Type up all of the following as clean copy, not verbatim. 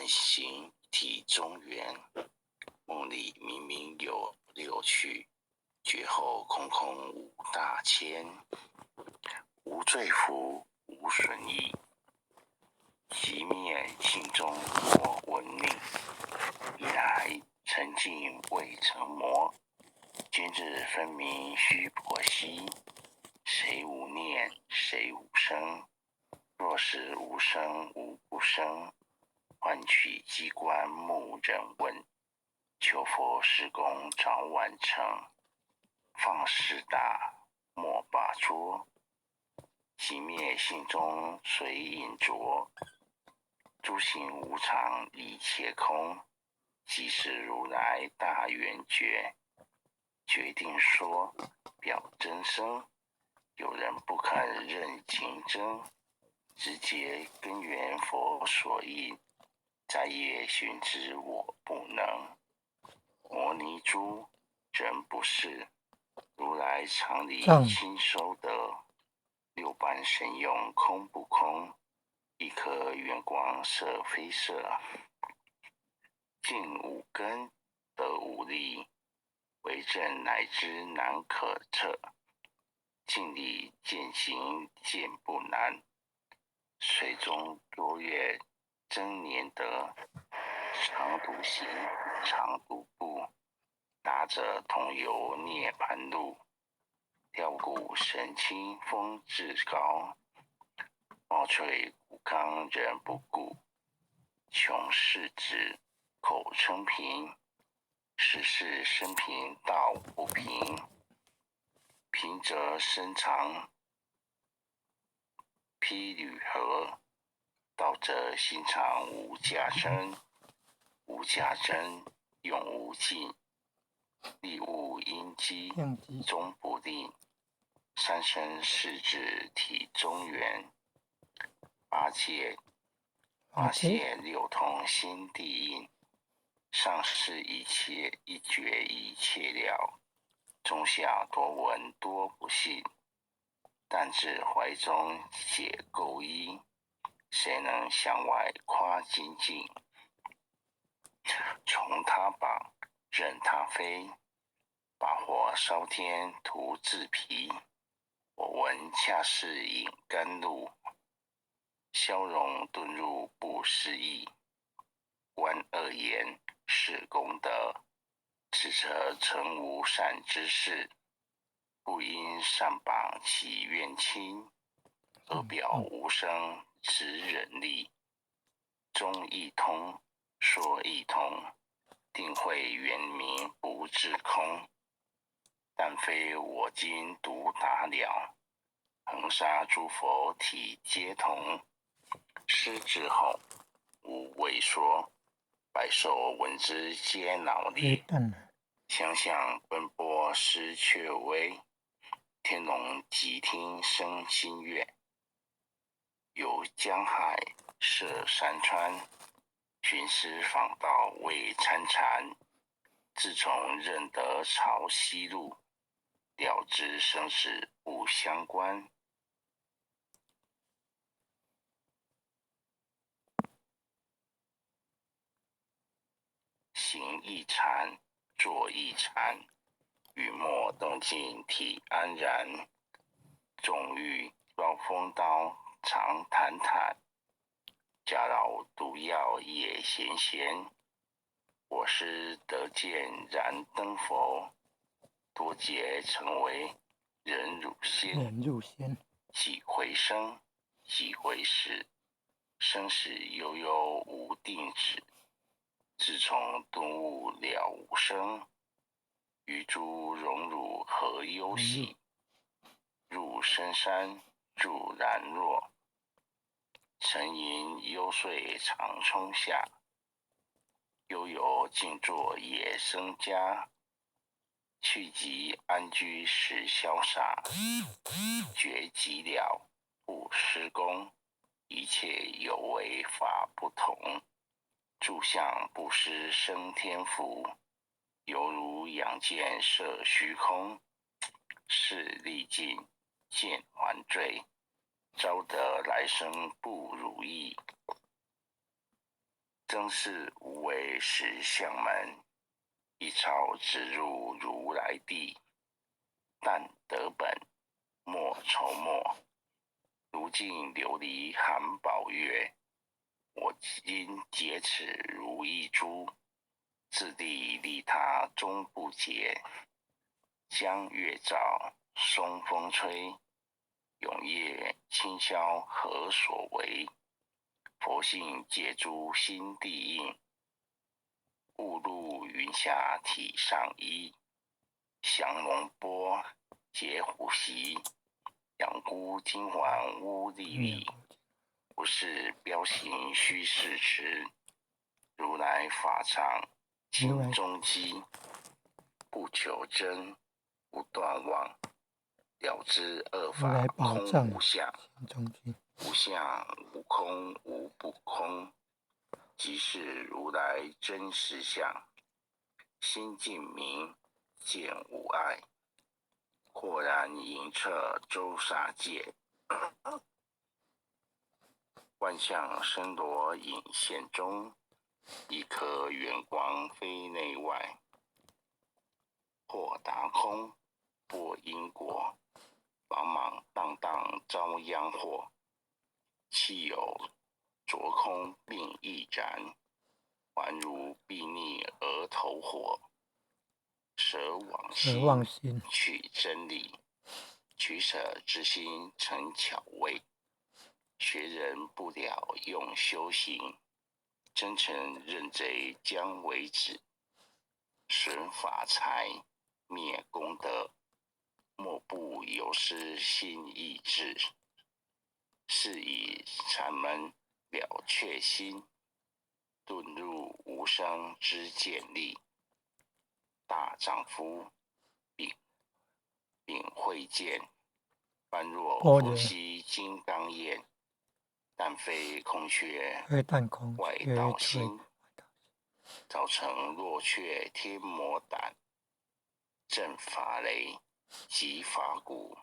万行体中原。梦里明明有六趣，觉后空空无大千。无罪福，无损益，熄灭心中莫闻令。一来沉静未成魔，今日分明须剖析。谁无念，谁无生？若是无生无不生，换取机关木人问。求佛施功早晚成，放矢打莫把捉。熄灭心中随影着，诸行无常一切空。即是如来大圆觉，决定说表真声。有人不肯认情真，直接根源佛所应，再也寻知我不能。摩尼珠人不是，如来常理亲收得。六般神用空不空，一颗圆光色非色。尽五根得五力，为证乃知难可测。尽力渐行渐不难，水中多月真年得。常独行，常独步，达者同游涅槃路。雕骨神清风至高，毛垂骨刚人不顾。穷世子口称平，世事生平道不平。平则身长披履合，道则心常无假真。无假真永无尽，力无因机终不定。三生四智体中原，八戒六通心地应。上世一切一觉一切了，中下多闻多不信。但自怀中解垢衣，谁能向外夸精进？从他绑，任他飞，把火烧天图自疲。我闻恰是引甘露，消融遁入不思议。观恶言是功德，此则成无善之事。不因善绑起怨亲，恶表无声执忍力。中亦通，说亦通，定会圆明不自空。但非我今独达了，恒沙诸佛体皆同。师之后，无畏说，百兽闻之皆脑裂。想想奔波失却微，天龙即听生心悦。有江海涉山川，寻师访道未参禅。自从认得潮汐路，了知生死不相关。行亦禅，坐亦禅，雨墨动静体安然。纵欲刀锋刀常坦坦，假扰毒药也闲闲。我师得见燃灯佛，多劫成为人汝仙。几回生，几回死，生死悠悠无定止。自从顿悟了无生，于诸荣辱何忧喜？入深山入然若，沉吟幽邃长冲下。悠游静坐野生家，去即安居时潇洒。觉寂了不施功，一切有为法不同。住相不施生天福，犹如养剑射虚空。是历尽见还罪，招得来生不如意。曾是无为十相门，一朝直入如来地。但得本，莫愁没。如镜琉璃含宝月，我今洁齿如一珠。自地利他终不竭，江月照，松风吹，永夜清宵何所为？佛性借诸心地应，雾入云霞体上衣。降龙波，解虎袭，养孤金环乌历历。不是标行虚事迟，如来法藏心中机。不求真，不断妄，了知二法空无相。无相无空无不空，即是如来真实相。心净明，见无碍，豁然盈彻周沙界。万象生罗隐现中，一颗圆光非内外。或达空，拨因果，茫茫荡荡遭殃祸。气有着空并亦然，还如睥睨额头火。舍妄心，取真理，取舍之心成巧味。学人不了用修行，真诚认贼将为止。损法财，灭功德，莫不有失心意志。是以禅门了却心，遁入无生之见力。大丈夫秉慧见，般若佛悉金刚眼。但非空缺外道心，造成若却天魔胆。正法雷，即法鼓，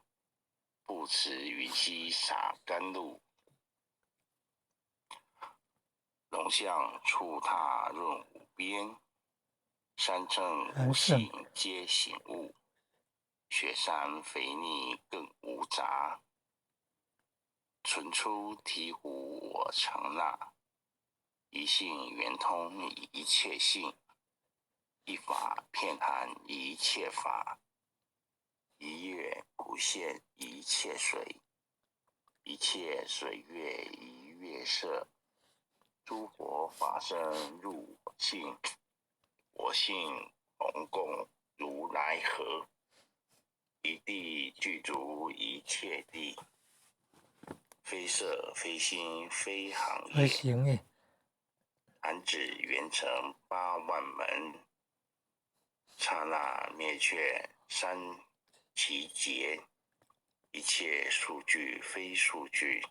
不辞云溪洒甘露。龙象触踏润无边，山正无性皆醒悟。雪山肥腻更无杂，存出醍醐我常纳。一性圆通一切性，一法遍含一切法。一月普现一切水，一切水月一月色。诸佛法身入我性，我性同共如来合。一地具足一切地，非色非心非行业。弹指圆成8万门，刹那灭却三奇劫。一切数据非数据，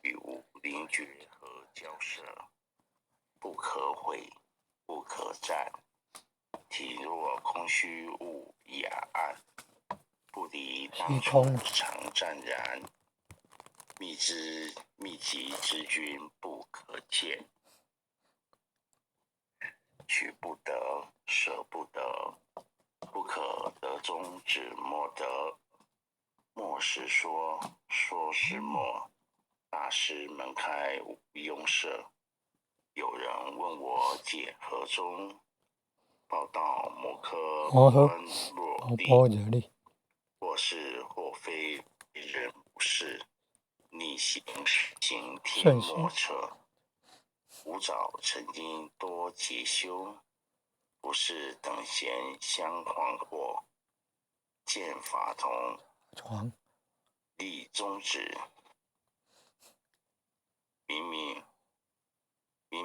与无灵觉和交涉。不可毁，不可占。体若空虚物雅暗，不离当初常湛然。密集之君不可见，取不得，舍不得。不可得中只莫得，莫是说，说是莫。大师门开无庸舍。有人问我解何中，报道某颗观若力。或是或非，人不是。逆行行天莫测。吾早曾经多劫修，不是等闲相惶惑。见法同，立宗旨。明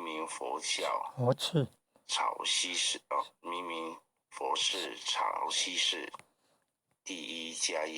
明佛教潮汐式，明明佛是潮汐式。第一家业。